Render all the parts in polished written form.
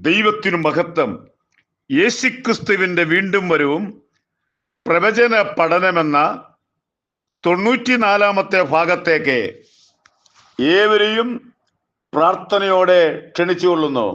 ദൈവത്തിനു മഹത്വം. യേശുക്രിസ്തുവിന്റെ വീണ്ടും വരവും പ്രവചന പഠനമെന്ന 94-ാമത്തെ ഭാഗത്തേക്ക് ഏവരെയും പ്രാർത്ഥനയോടെ ക്ഷണിച്ചുകൊള്ളുന്നു.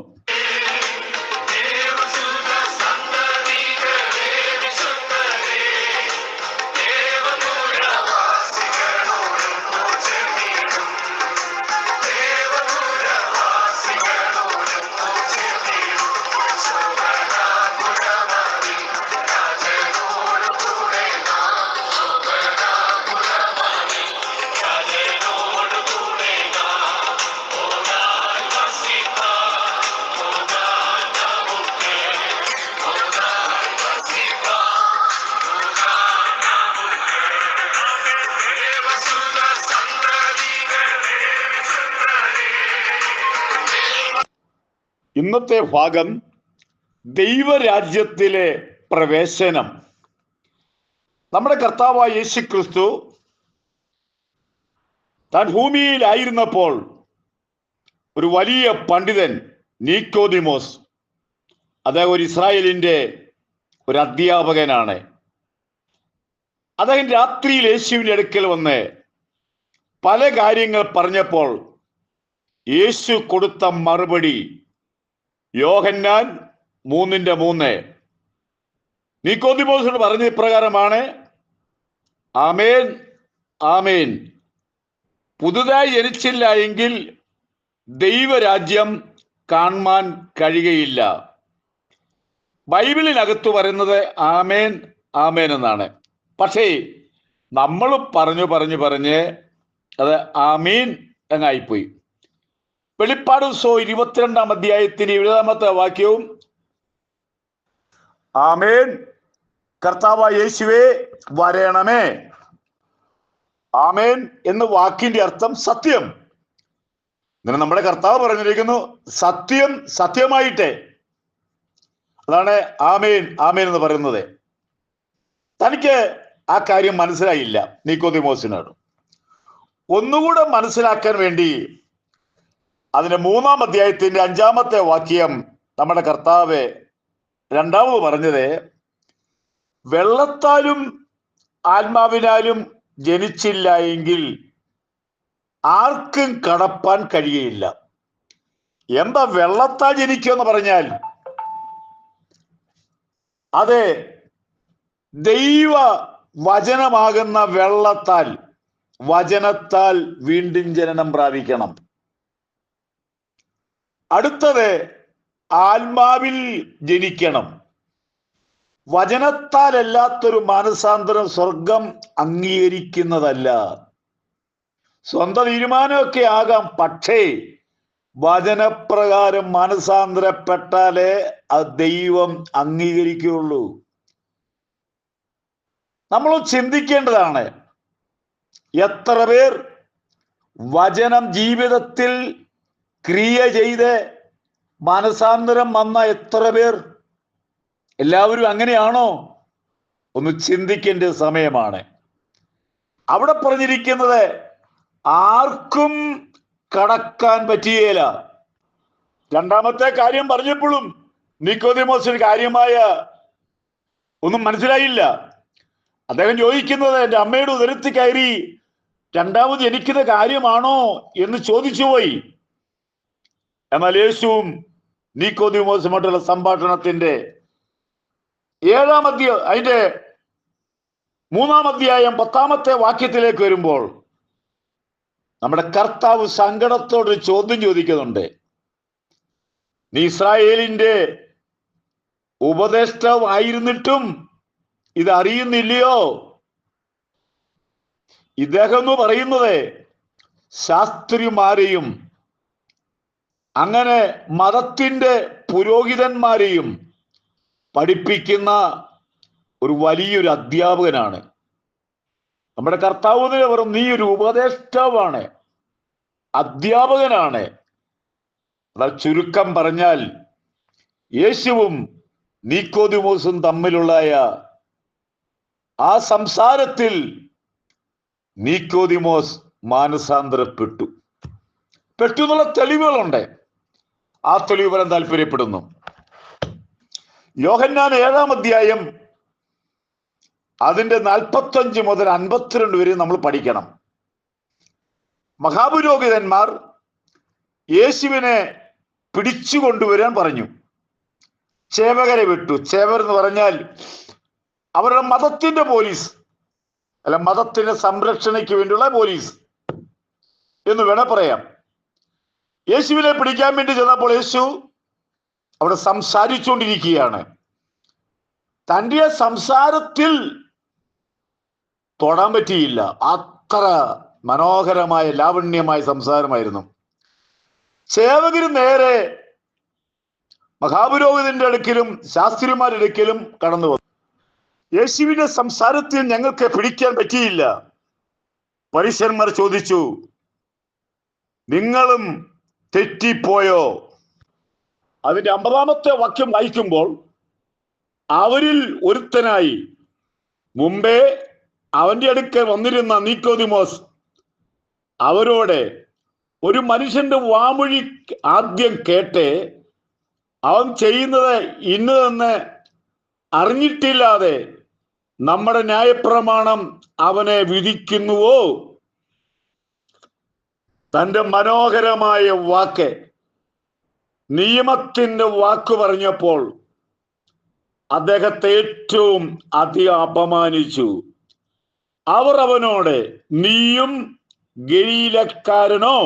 ഇന്നത്തെ ഭാഗം ദൈവരാജ്യത്തിലെ പ്രവേശനം. നമ്മുടെ കർത്താവായ യേശുക്രിസ്തു താൻ ഭൂമിയിലായിരുന്നപ്പോൾ ഒരു വലിയ പണ്ഡിതൻ നിക്കോദിമോസ്, അദ്ദേഹം ഒരു ഇസ്രായേലിന്റെ ഒരു അധ്യാപകനാണ്. അദ്ദേഹം രാത്രിയിൽ യേശുവിന്റെ അടുക്കൽ വന്ന് പല കാര്യങ്ങൾ പറഞ്ഞപ്പോൾ യേശു കൊടുത്ത മറുപടി യോഹന്നാൻ 3:3 നിക്കോദിമോസിനോട് പറഞ്ഞ ഇപ്രകാരമാണ്: ആമേൻ ആമേൻ, പുതുതായി ജനിച്ചില്ല എങ്കിൽ ദൈവരാജ്യം കാണാൻ കഴിയുകയില്ല. ബൈബിളിനകത്ത് പറയുന്നത് ആമേൻ ആമേൻ എന്നാണ്. പക്ഷേ നമ്മൾ പറഞ്ഞ് അത് ആമീൻ എന്നായിപ്പോയി. വെളിപ്പാട് 22-ാം അധ്യായത്തിന് 20-ാമത്തെ വാക്യവും ആമേൻ, കർത്താവായ യേശുവേ വരണമേ. ആമേൻ എന്ന വാക്കിന്റെ അർത്ഥം സത്യം. ഇങ്ങനെ നമ്മുടെ കർത്താവ് പറഞ്ഞിരിക്കുന്നു, സത്യം സത്യമായിട്ടേ. അതാണ് ആമേൻ ആമേൻ എന്ന് പറയുന്നത്. തനിക്ക് ആ കാര്യം മനസ്സിലായില്ല നിക്കോദിമോസിനോട്. ഒന്നുകൂടെ മനസ്സിലാക്കാൻ വേണ്ടി അതിന്റെ 3-ാം അധ്യായത്തിന്റെ 5-ാമത്തെ വാക്യം നമ്മുടെ കർത്താവ് രണ്ടാമത് പറഞ്ഞത്, വെള്ളത്താലും ആത്മാവിനാലും ജനിച്ചില്ല എങ്കിൽ ആർക്കും കടപ്പാൻ കഴിയുകയില്ല. എന്താ വെള്ളത്താൽ ജനിക്കുമെന്ന് പറഞ്ഞാൽ? അതെ, ദൈവ വചനമാകുന്ന വെള്ളത്താൽ, വചനത്താൽ വീണ്ടും ജനനം പ്രാപിക്കണം. അടുത്തത് ആത്മാവിൽ ജനിക്കണം. വചനത്താലല്ലാത്തൊരു മാനസാന്തരം സ്വർഗം അംഗീകരിക്കുന്നതല്ല. സ്വന്തം തീരുമാനമൊക്കെ ആകാം, പക്ഷേ വചനപ്രകാരം മാനസാന്തരപ്പെട്ടാലേ അത് ദൈവം അംഗീകരിക്കുകയുള്ളൂ. നമ്മൾ ചിന്തിക്കേണ്ടതാണ്, എത്ര പേർ വചനം ജീവിതത്തിൽ ക്രിയ ചെയ്ത് മാനസാന്തരം വന്ന എത്ര പേർ? എല്ലാവരും അങ്ങനെയാണോ? ഒന്ന് ചിന്തിക്കേണ്ട സമയമാണ്. അവിടെ പറഞ്ഞിരിക്കുന്നത് ആർക്കും കടക്കാൻ പറ്റുകയില്ല. രണ്ടാമത്തെ കാര്യം പറഞ്ഞപ്പോഴും നിക്കോദിമോസിന് കാര്യമായ ഒന്നും മനസ്സിലായില്ല. അദ്ദേഹം ചോദിക്കുന്നത്, എൻ്റെ അമ്മയുടെ ഉദരത്തിൽ കയറി രണ്ടാമത് ജനിക്കുന്ന കാര്യമാണോ എന്ന് ചോദിച്ചുപോയി. എന്നാൽ യേശുവും നിക്കോദിമോസുമായിട്ടുള്ള സംഭാഷണത്തിന്റെ 7-ാം അധ്യായം അതിന്റെ 3-ാം അധ്യായം 10-ാമത്തെ വാക്യത്തിലേക്ക് വരുമ്പോൾ നമ്മുടെ കർത്താവ് സങ്കടത്തോട് ചോദ്യം ചോദിക്കുന്നുണ്ട്. നീ ഇസ്രായേലിന്റെ ഉപദേഷ്ടാവായിരുന്നിട്ടും ഇത് അറിയുന്നില്ലയോ? ഇദ്ദേഹം എന്ന് പറയുന്നത് ശാസ്ത്രിമാരെയും അങ്ങനെ മതത്തിന്റെ പുരോഹിതന്മാരെയും പഠിപ്പിക്കുന്ന ഒരു വലിയൊരു അധ്യാപകനാണ്. നമ്മുടെ കർത്താവിനെ പറയും, നീ ഒരു ഉപദേഷ്ടാവാണ്, അധ്യാപകനാണ്. ചുരുക്കം പറഞ്ഞാൽ യേശുവും നിക്കോദിമോസും തമ്മിലുള്ള ആ സംസാരത്തിൽ നിക്കോദിമോസ് മാനസാന്തരപ്പെട്ടു എന്നുള്ള തെളിവുകളുണ്ട്. ആ തെളിവ് വരാൻ താല്പര്യപ്പെടുന്നു. യോഹന്നാൻ 7-ാം അധ്യായം അതിന്റെ 45 മുതൽ 52 വരെ നമ്മൾ പഠിക്കണം. മഹാപുരോഹിതന്മാർ യേശുവിനെ പിടിച്ചു കൊണ്ടുവരാൻ പറഞ്ഞു. ചേവകരെ വിട്ടു. ചേവർ എന്ന് പറഞ്ഞാൽ അവരുടെ മതത്തിന്റെ പോലീസ്, അല്ല, മതത്തിന്റെ സംരക്ഷണയ്ക്ക് വേണ്ടിയുള്ള പോലീസ് എന്ന് വേണേ പറയാം. യേശുവിനെ പിടിക്കാൻ വേണ്ടി ചെന്നപ്പോൾ യേശു അവിടെ സംസാരിച്ചുകൊണ്ടിരിക്കുകയാണ്. തന്റെ സംസാരത്തിൽ തൊടാൻ പറ്റിയില്ല. അത്ര മനോഹരമായ ലാവണ്യമായ സംസാരമായിരുന്നു. സേവകര് നേരെ മഹാപുരോഹിതന്റെ അടുക്കലും ശാസ്ത്രിമാരുടെ അടുക്കലും കടന്നു വന്നു. യേശുവിന്റെ സംസാരത്തിൽ ഞങ്ങൾക്ക് പിടിക്കാൻ പറ്റിയില്ല. പരീശന്മാർ ചോദിച്ചു, നിങ്ങളും തെറ്റിപ്പോയോ? അതിന്റെ 50-ാമത്തെ വാക്യം വായിക്കുമ്പോൾ, അവരിൽ ഒരുത്തനായി മുമ്പേ അവന്റെ അടുക്കൽ വന്നിരുന്ന നീക്കോദിമോസ് അവരോട്, ഒരു മനുഷ്യന്റെ വാമൊഴി ആദ്യം കേട്ട് അവൻ ചെയ്യുന്നത് ഇന്നതെന്ന് അറിഞ്ഞിട്ടില്ലാതെ നമ്മുടെ ന്യായപ്രമാണം അവനെ വിധിക്കുന്നുവോ? തന്റെ മനോഹരമായ വാക്ക്, നിയമത്തിന്റെ വാക്ക് പറഞ്ഞപ്പോൾ അദ്ദേഹത്തെ ഏറ്റവും അധികം അപമാനിച്ചു. അവർ അവനോട്, നീയും ഗലീലക്കാരനോ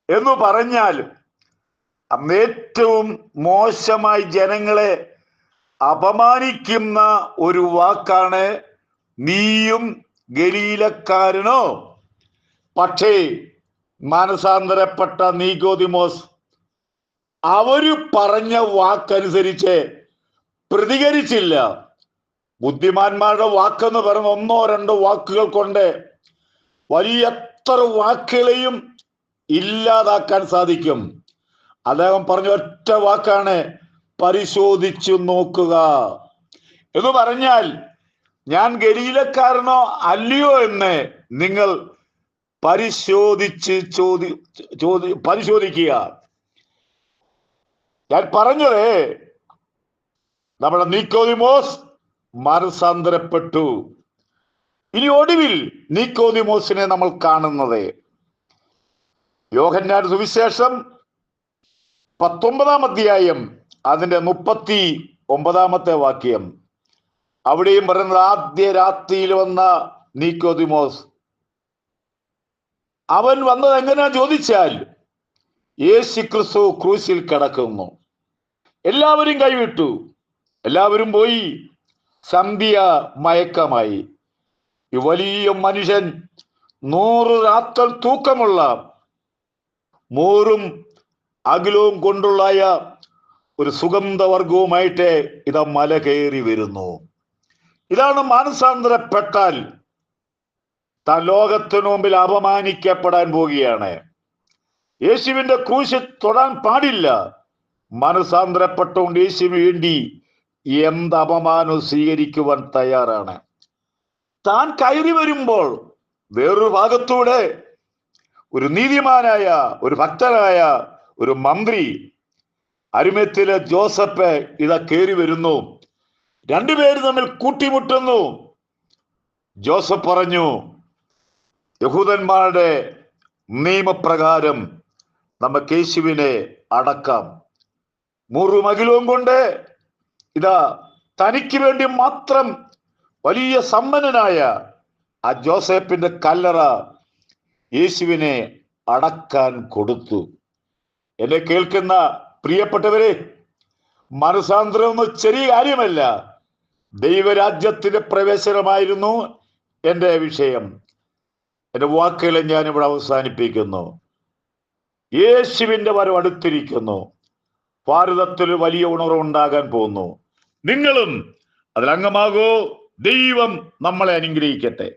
എന്ന് പറഞ്ഞാൽ അന്ന് ഏറ്റവും മോശമായി ജനങ്ങളെ അപമാനിക്കുന്ന ഒരു വാക്കാണ് നീയും ഗലീലക്കാരനോ. പക്ഷേ മാനസാന്തരപ്പെട്ട നീക്കോദിമോസ് അവര് പറഞ്ഞ വാക്കനുസരിച്ച് പ്രതികരിച്ചില്ല. ബുദ്ധിമാന്മാരുടെ വാക്കെന്ന് പറയുന്ന 1-2 വാക്കുകൾ കൊണ്ട് വലിയ എത്ര വാക്കുകളെയും ഇല്ലാതാക്കാൻ സാധിക്കും. അദ്ദേഹം പറഞ്ഞ ഒറ്റ വാക്കാണ് പരിശോധിച്ചു നോക്കുക എന്ന് പറഞ്ഞാൽ, ഞാൻ ഗലീലക്കാരനോ അല്ലയോ എന്ന് നിങ്ങൾ പരിശോധിക്കുക. ഞാൻ പറഞ്ഞത്, നമ്മുടെ നീക്കോദിമോസ് മാനസാന്തരപ്പെട്ടു. ഇനി ഒടുവിൽ നീക്കോദിമോസിനെ നമ്മൾ കാണുന്നത് യോഹന്നാൻ സുവിശേഷം 19-ാം അധ്യായം അതിന്റെ 39-ാമത്തെ വാക്യം. അവിടെയും പറയുന്നത്, ആദ്യ രാത്രിയിൽ വന്ന നീക്കോദിമോസ്. അവൻ വന്നത് എങ്ങനെയാ ചോദിച്ചാൽ, യേശു ക്രിസ്തു ക്രൂശിൽ കിടക്കുന്നു. എല്ലാവരും കൈവിട്ടു, എല്ലാവരും പോയി. സന്ധ്യ മയക്കമായി. ഈ വലിയ മനുഷ്യൻ 100 രാത്തൽ തൂക്കമുള്ള മോറും അകിലവും കൊണ്ടുള്ള ഒരു സുഗന്ധവർഗവുമായിട്ട് ഇതാ മല കയറി വരുന്നു. ഇതാണ് മാനസാന്തരപ്പെട്ടാൽ താൻ ലോകത്തിനു മുമ്പിൽ അപമാനിക്കപ്പെടാൻ പോവുകയാണ്. യേശുവിന്റെ ക്രൂശ് തൊടാൻ പാടില്ല. മാനസാന്തരപ്പെട്ടുകൊണ്ട് യേശുവിന് വേണ്ടി എന്ത് അപമാനവും സ്വീകരിക്കുവാൻ തയ്യാറാണ്. താൻ കയറി വരുമ്പോൾ വേറൊരു ഭാഗത്തൂടെ ഒരു നീതിമാനായ, ഒരു ഭക്തനായ ഒരു മന്ത്രി, അരിമത്തിലെ ജോസഫ് ഇതാ കയറി വരുന്നു. രണ്ടുപേര് തമ്മിൽ കൂട്ടിമുട്ടുന്നു. ജോസഫ് പറഞ്ഞു, യഹൂദന്മാരുടെ നിയമപ്രകാരം നമുക്ക് യേശുവിനെ അടക്കാം. മുറുമകിലവും കൊണ്ട് ഇതാ തനിക്ക് വേണ്ടി മാത്രം വലിയ സമ്പന്നനായ ആ ജോസഫിന്റെ കല്ലറ യേശുവിനെ അടക്കാൻ കൊടുത്തു. എന്നെ കേൾക്കുന്ന പ്രിയപ്പെട്ടവരെ, മനസാന്തരം ഒന്നും ചെറിയ കാര്യമല്ല. ദൈവരാജ്യത്തിന്റെ പ്രവേശനമായിരുന്നു എൻ്റെ വിഷയം. എൻ്റെ വാക്കുകളെ ഞാൻ ഇവിടെ അവസാനിപ്പിക്കുന്നു. യേശുവിന്റെ വരവ് അടുത്തിരിക്കുന്നു. ഭാരതത്തിൽ വലിയ ഉണർവുണ്ടാകാൻ പോകുന്നു. നിങ്ങളും അതിലംഗമാകൂ. ദൈവം നമ്മളെ അനുഗ്രഹിക്കട്ടെ.